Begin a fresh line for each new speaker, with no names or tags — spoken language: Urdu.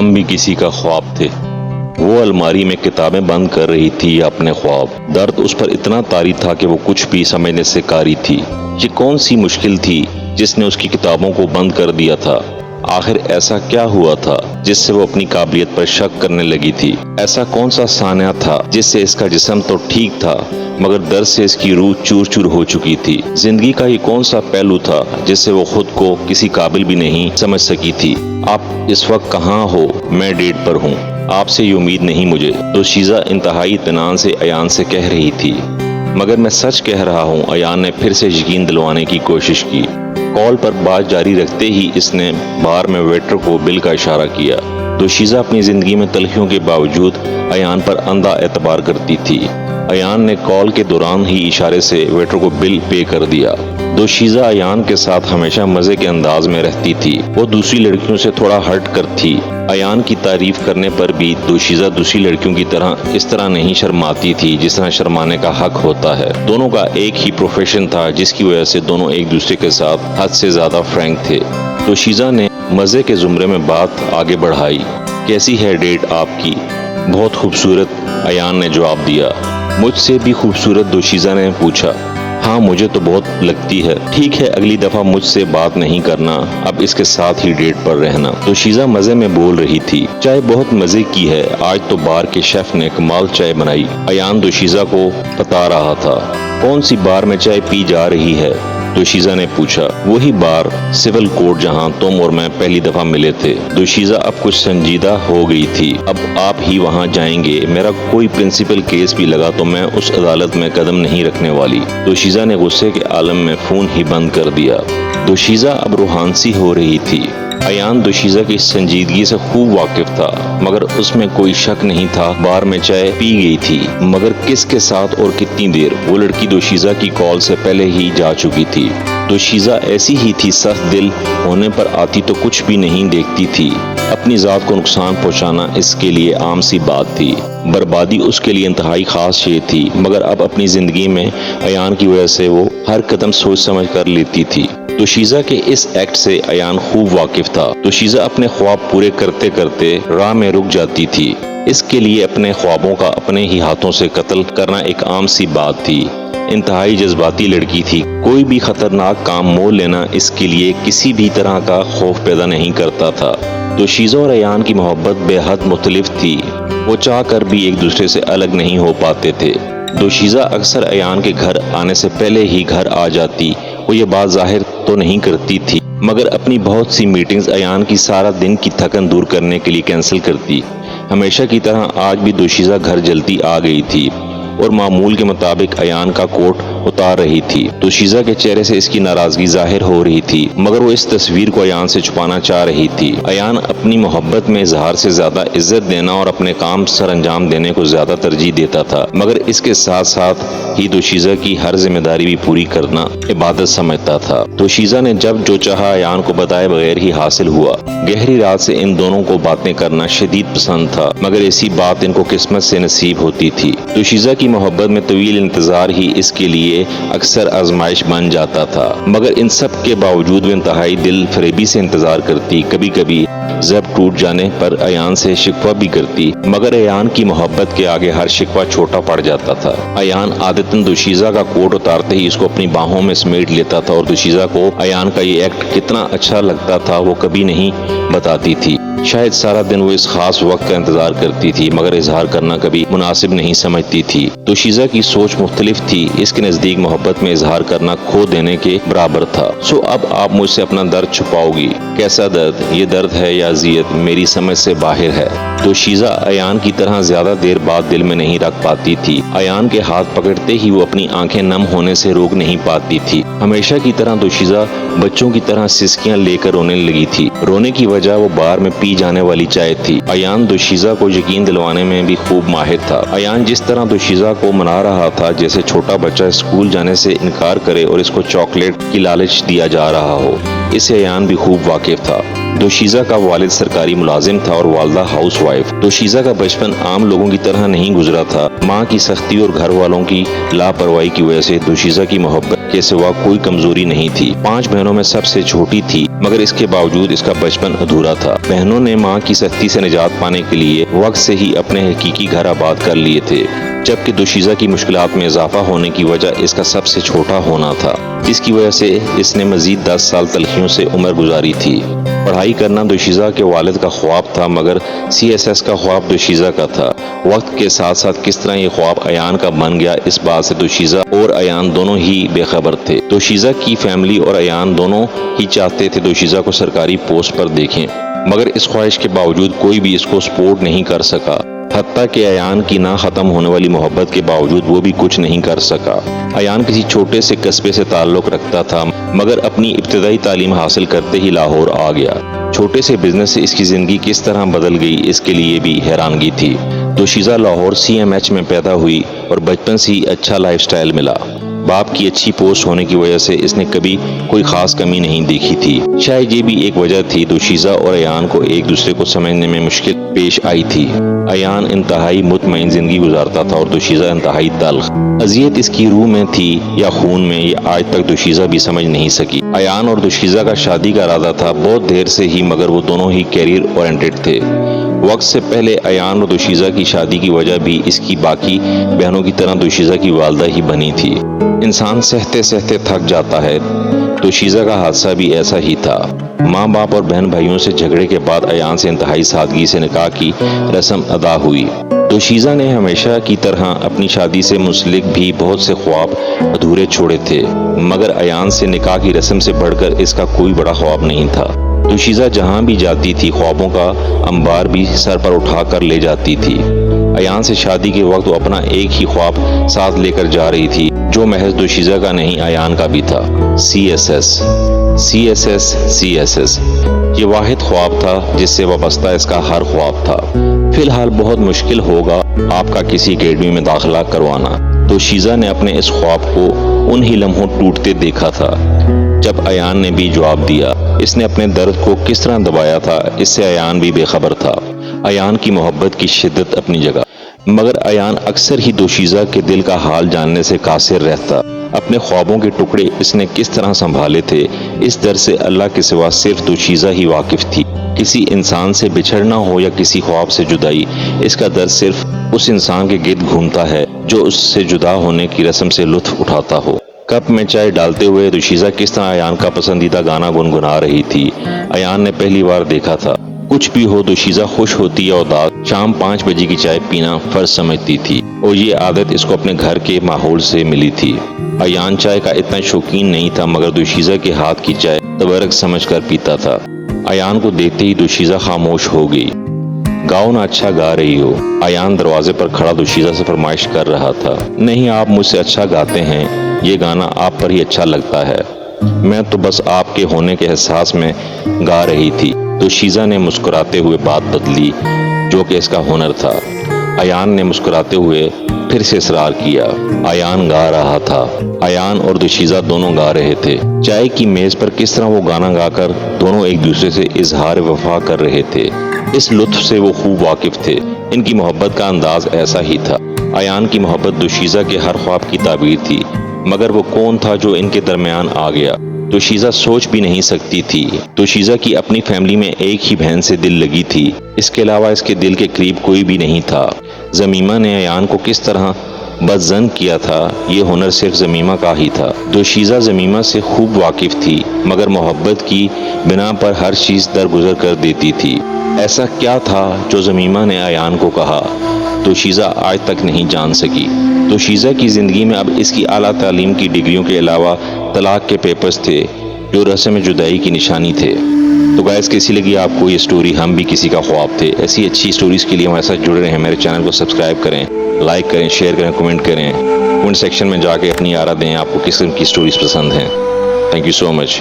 ہم بھی کسی کا خواب تھے۔ وہ الماری میں کتابیں بند کر رہی تھی اپنے خواب۔ درد اس پر اتنا طاری تھا کہ وہ کچھ بھی سمجھنے سے قاری تھی۔ یہ کون سی مشکل تھی جس نے اس کی کتابوں کو بند کر دیا تھا؟ آخر ایسا کیا ہوا تھا جس سے وہ اپنی قابلیت پر شک کرنے لگی تھی؟ ایسا کون سا سانحہ تھا جس سے اس کا جسم تو ٹھیک تھا مگر درد سے اس کی روح چور چور ہو چکی تھی؟ زندگی کا یہ کون سا پہلو تھا جس سے وہ خود کو کسی قابل بھی نہیں سمجھ سکی تھی؟ آپ اس وقت کہاں ہو؟ میں ڈیٹ پر ہوں، آپ سے یہ امید نہیں مجھے، دوشیزہ انتہائی اطمینان سے ایان سے کہہ رہی تھی۔ مگر میں سچ کہہ رہا ہوں، ایان نے پھر سے یقین دلوانے کی کوشش کی۔ کال پر بات جاری رکھتے ہی اس نے بار میں ویٹر کو بل کا اشارہ کیا۔ دوشیزہ اپنی زندگی میں تلخیوں کے باوجود ایان پر اندھا اعتبار کرتی تھی۔ ایان نے کال کے دوران ہی اشارے سے ویٹر کو بل پے کر دیا۔ دوشیزہ ایان کے ساتھ ہمیشہ مزے کے انداز میں رہتی تھی۔ وہ دوسری لڑکیوں سے تھوڑا ہٹ کر تھی۔ ایان کی تعریف کرنے پر بھی دوشیزہ دوسری لڑکیوں کی طرح اس طرح نہیں شرماتی تھی جس طرح شرمانے کا حق ہوتا ہے۔ دونوں کا ایک ہی پروفیشن تھا جس کی وجہ سے دونوں ایک دوسرے کے ساتھ حد سے زیادہ فرینک تھے۔ دوشیزہ نے مزے کے زمرے میں بات آگے بڑھائی۔ کیسی ہے ڈیٹ آپ کی؟ بہت خوبصورت، ایان نے جواب دیا۔ مجھ سے بھی خوبصورت؟ دوشیزہ نے پوچھا۔ ہاں مجھے تو بہت لگتی ہے۔ ٹھیک ہے، اگلی دفعہ مجھ سے بات نہیں کرنا، اب اس کے ساتھ ہی ڈیٹ پر رہنا۔ دوشیزہ مزے میں بول رہی تھی۔ چائے بہت مزے کی ہے، آج تو بار کے شیف نے کمال چائے بنائی، ایان دوشیزہ کو بتا رہا تھا۔ کون سی بار میں چائے پی جا رہی ہے؟ دوشیزہ نے پوچھا۔ وہی بار، سول کوڈ، جہاں تم اور میں پہلی دفعہ ملے تھے۔ دوشیزہ اب کچھ سنجیدہ ہو گئی تھی۔ اب آپ ہی وہاں جائیں گے؟ میرا کوئی پرنسپل کیس بھی لگا تو میں اس عدالت میں قدم نہیں رکھنے والی۔ دوشیزہ نے غصے کے عالم میں فون ہی بند کر دیا۔ دوشیزہ اب روحانسی ہو رہی تھی۔ ایان دوشیزہ کی سنجیدگی سے خوب واقف تھا مگر اس میں کوئی شک نہیں تھا بار میں چائے پی گئی تھی، مگر کس کے ساتھ اور کتنی دیر؟ وہ لڑکی دوشیزہ کی کال سے پہلے ہی جا چکی تھی۔ دوشیزہ ایسی ہی تھی، سخت دل ہونے پر آتی تو کچھ بھی نہیں دیکھتی تھی۔ اپنی ذات کو نقصان پہنچانا اس کے لیے عام سی بات تھی، بربادی اس کے لیے انتہائی خاص شے تھی، مگر اب اپنی زندگی میں ایان کی وجہ سے وہ ہر قدم سوچ سمجھ کر لیتی تھی۔ دوشیزہ کے اس ایکٹ سے ایان خوب واقف تھا۔ دوشیزہ اپنے خواب پورے کرتے کرتے راہ میں رک جاتی تھی۔ اس کے لیے اپنے خوابوں کا اپنے ہی ہاتھوں سے قتل کرنا ایک عام سی بات تھی۔ انتہائی جذباتی لڑکی تھی، کوئی بھی خطرناک کام مول لینا اس کے لیے کسی بھی طرح کا خوف پیدا نہیں کرتا تھا۔ دوشیزہ اور ایان کی محبت بے حد مختلف تھی، وہ چاہ کر بھی ایک دوسرے سے الگ نہیں ہو پاتے تھے۔ دوشیزہ اکثر ایان کے گھر آنے سے پہلے ہی گھر آ جاتی۔ وہ یہ بات ظاہر تو نہیں کرتی تھی مگر اپنی بہت سی میٹنگز ایان کی سارا دن کی تھکن دور کرنے کے لیے کینسل کرتی۔ ہمیشہ کی طرح آج بھی دوشیزہ گھر جلدی آ گئی تھی اور معمول کے مطابق ایان کا کوٹ اتار رہی تھی۔ دوشیزہ کے چہرے سے اس کی ناراضگی ظاہر ہو رہی تھی مگر وہ اس تصویر کو ایان سے چھپانا چاہ رہی تھی۔ ایان اپنی محبت میں اظہار سے زیادہ عزت دینا اور اپنے کام سر انجام دینے کو زیادہ ترجیح دیتا تھا، مگر اس کے ساتھ ساتھ ہی دوشیزہ کی ہر ذمہ داری بھی پوری کرنا عبادت سمجھتا تھا۔ دوشیزہ نے جب جو چاہا ایان کو بتائے بغیر ہی حاصل ہوا۔ گہری رات سے ان دونوں کو باتیں کرنا شدید پسند تھا مگر ایسی بات ان کو قسمت سے نصیب ہوتی تھی۔ دوشیزہ کی محبت میں طویل انتظار ہی اس کے لیے اکثر آزمائش بن جاتا تھا، مگر ان سب کے باوجود وہ انتہائی دل فریبی سے انتظار کرتی۔ کبھی کبھی ضبط ٹوٹ جانے پر ایان سے شکوہ بھی کرتی مگر ایان کی محبت کے آگے ہر شکوہ چھوٹا پڑ جاتا تھا۔ ایان عادتاً دوشیزہ کا کوٹ اتارتے ہی اس کو اپنی باہوں میں سمیٹ لیتا تھا اور دوشیزہ کو ایان کا یہ ایکٹ کتنا اچھا لگتا تھا وہ کبھی نہیں بتاتی تھی۔ شاید سارا دن وہ اس خاص وقت کا انتظار کرتی تھی مگر اظہار کرنا کبھی مناسب نہیں سمجھتی تھی۔ دوشیزہ کی سوچ مختلف تھی، اس کے نزدیک محبت میں اظہار کرنا کھو دینے کے برابر تھا۔ سو اب آپ مجھ سے اپنا درد چھپاؤ گی؟ کیسا درد؟ یہ درد ہے یا اذیت؟ میری سمجھ سے باہر ہے۔ دوشیزہ ایان کی طرح زیادہ دیر بعد دل میں نہیں رکھ پاتی تھی۔ ایان کے ہاتھ پکڑتے ہی وہ اپنی آنکھیں نم ہونے سے روک نہیں پاتی تھی۔ ہمیشہ کی طرح دوشیزہ بچوں کی طرح سسکیاں لے کر رونے لگی تھی۔ رونے کی وجہ وہ بار میں پی جانے والی چائے تھی۔ ایان دوشیزہ کو یقین دلوانے میں بھی خوب ماہر تھا۔ ایان جس طرح دوشیزہ کو منا رہا تھا جیسے چھوٹا بچہ اسکول جانے سے انکار کرے اور اس کو چاکلیٹ کی لالچ دیا جا رہا ہو، اسے ایان بھی خوب واقف تھا۔ دوشیزہ کا والد سرکاری ملازم تھا اور والدہ ہاؤس وائف۔ دوشیزہ کا بچپن عام لوگوں کی طرح نہیں گزرا تھا۔ ماں کی سختی اور گھر والوں کی لاپرواہی کی وجہ سے دوشیزہ کی محبت کے سوا کوئی کمزوری نہیں تھی۔ 5 بہنوں میں سب سے چھوٹی تھی، مگر اس کے باوجود اس کا بچپن ادھورا تھا۔ بہنوں نے ماں کی سختی سے نجات پانے کے لیے وقت سے ہی اپنے حقیقی گھر آباد کر لیے تھے، جبکہ دوشیزہ کی مشکلات میں اضافہ ہونے کی وجہ اس کا سب سے چھوٹا ہونا تھا، جس کی وجہ سے اس نے مزید 10 سال تلخیوں سے عمر گزاری تھی۔ پڑھائی کرنا دوشیزہ کے والد کا خواب تھا، مگر CSS کا خواب دوشیزہ کا تھا۔ وقت کے ساتھ ساتھ کس طرح یہ خواب ایان کا بن گیا، اس بات سے دوشیزہ اور ایان دونوں ہی بے خبر تھے۔ دوشیزہ کی فیملی اور ایان دونوں ہی چاہتے تھے دوشیزہ کو سرکاری پوسٹ پر دیکھیں، مگر اس خواہش کے باوجود کوئی بھی اس کو سپورٹ نہیں کر سکا۔ حتیٰ کہ ایان کی نہ ختم ہونے والی محبت کے باوجود وہ بھی کچھ نہیں کر سکا۔ ایان کسی چھوٹے سے قصبے سے تعلق رکھتا تھا، مگر اپنی ابتدائی تعلیم حاصل کرتے ہی لاہور آ گیا۔ چھوٹے سے بزنس سے اس کی زندگی کس طرح بدل گئی، اس کے لیے بھی حیرانگی تھی۔ دوشیزہ لاہور CMH میں پیدا ہوئی اور بچپن سے ہی اچھا لائف سٹائل ملا۔ باپ کی اچھی پوسٹ ہونے کی وجہ سے اس نے کبھی کوئی خاص کمی نہیں دیکھی تھی۔ شاید یہ بھی ایک وجہ تھی دوشیزہ اور ایان کو ایک دوسرے کو سمجھنے میں مشکل پیش آئی تھی۔ ایان انتہائی مطمئن زندگی گزارتا تھا اور دوشیزہ انتہائی تلخ۔ اذیت اس کی روح میں تھی یا خون میں، یہ آج تک دوشیزہ بھی سمجھ نہیں سکی۔ ایان اور دوشیزہ کا شادی کا ارادہ تھا بہت دیر سے ہی، مگر وہ دونوں ہی کیریئر اورینٹڈ تھے۔ وقت سے پہلے ایان اور دوشیزہ کی شادی کی وجہ بھی اس کی باقی بہنوں کی طرح دوشیزہ کی والدہ ہی بنی تھی۔ انسان سہتے سہتے تھک جاتا ہے، دوشیزہ کا حادثہ بھی ایسا ہی تھا۔ ماں باپ اور بہن بھائیوں سے جھگڑے کے بعد ایان سے انتہائی سادگی سے نکاح کی رسم ادا ہوئی۔ دوشیزہ نے ہمیشہ کی طرح اپنی شادی سے منسلک بھی بہت سے خواب ادھورے چھوڑے تھے، مگر ایان سے نکاح کی رسم سے بڑھ کر اس کا کوئی بڑا خواب نہیں تھا۔ دوشیزہ جہاں بھی جاتی تھی خوابوں کا انبار بھی سر پر اٹھا کر لے جاتی تھی۔ ایان سے شادی کے وقت وہ اپنا ایک ہی خواب ساتھ لے کر جا رہی تھی، جو محض دوشیزہ کا نہیں ایان کا بھی تھا۔ CSS یہ واحد خواب تھا جس سے وابستہ اس کا ہر خواب تھا۔ فی الحال بہت مشکل ہوگا آپ کا کسی اکیڈمی میں داخلہ کروانا۔ دوشیزہ نے اپنے اس خواب کو انہی لمحوں ٹوٹتے دیکھا تھا جب ایان نے بھی جواب دیا۔ اس نے اپنے درد کو کس طرح دبایا تھا، اس سے ایان بھی بے خبر تھا۔ ایان کی محبت کی شدت اپنی جگہ، مگر ایان اکثر ہی دوشیزہ کے دل کا حال جاننے سے قاصر رہتا۔ اپنے خوابوں کے ٹکڑے اس نے کس طرح سنبھالے تھے، اس درد سے اللہ کے سوا صرف دوشیزہ ہی واقف تھی۔ کسی انسان سے بچھڑنا ہو یا کسی خواب سے جدائی، اس کا درد صرف اس انسان کے گرد گھومتا ہے جو اس سے جدا ہونے کی رسم سے لطف اٹھاتا ہو۔ کپ میں چائے ڈالتے ہوئے دوشیزہ کس طرح ایان کا پسندیدہ گانا گنگنا رہی تھی۔ ایان نے پہلی بار دیکھا تھا۔ کچھ بھی ہو دوشیزہ خوش ہوتی یا اداس، شام 5 بجے کی چائے پینا فرض سمجھتی تھی، اور یہ عادت اس کو اپنے گھر کے ماحول سے ملی تھی۔ ایان چائے کا اتنا شوقین نہیں تھا، مگر دوشیزہ کے ہاتھ کی چائے تبرک سمجھ کر پیتا تھا۔ ایان کو دیکھتے ہی دوشیزہ خاموش ہو گئی۔ گاؤ نہ اچھا گا رہی ہو، ایان دروازے پر کھڑا دوشیزہ سے فرمائش کر رہا تھا۔ نہیں، آپ مجھ سے اچھا گاتے ہیں، یہ گانا آپ پر ہی اچھا لگتا ہے، میں تو بس آپ کے ہونے کے احساس میں گا رہی تھی۔ دوشیزہ نے مسکراتے ہوئے بات بدلی، جو کہ اس کا ہنر تھا۔ ایان نے مسکراتے ہوئے پھر سے اصرار کیا۔ ایان گا رہا تھا، ایان اور دوشیزہ دونوں گا رہے تھے۔ چائے کی میز پر کس طرح وہ گانا گا کر دونوں ایک دوسرے سے اظہار وفا کر رہے تھے، اس لطف سے وہ خوب واقف تھے۔ ان کی محبت کا انداز ایسا ہی تھا۔ ایان کی محبت دوشیزہ کے ہر خواب کی تعبیر تھی، مگر وہ کون تھا جو ان کے درمیان آ گیا، دوشیزہ سوچ بھی نہیں سکتی تھی۔ دوشیزہ کی اپنی فیملی میں ایک ہی بہن سے دل لگی تھی، اس کے علاوہ اس کے دل کے قریب کوئی بھی نہیں تھا۔ زمیمہ نے ایان کو کس طرح بدظن کیا تھا، یہ ہنر صرف زمیمہ کا ہی تھا۔ دوشیزہ زمیمہ سے خوب واقف تھی، مگر محبت کی بنا پر ہر چیز درگزر کر دیتی تھی۔ ایسا کیا تھا جو زمیمہ نے ایان کو کہا، دوشیزہ آج تک نہیں جان سکی۔ دوشیزہ کی زندگی میں اب اس کی اعلیٰ تعلیم کی ڈگریوں کے علاوہ طلاق کے پیپرز تھے، جو رسم جدائی کی نشانی تھے۔ تو گائز، کیسی لگی آپ کو یہ سٹوری؟ ہم بھی کسی کا خواب تھے۔ ایسی اچھی سٹوریز کے لیے ہمارے ساتھ جڑے رہیں۔ میرے چینل کو سبسکرائب کریں، لائک کریں، شیئر کریں، کمنٹ کریں۔ کمنٹ سیکشن میں جا کے اپنی آرا دیں، آپ کو کس قسم کی سٹوریز پسند ہیں۔ Thank you so much.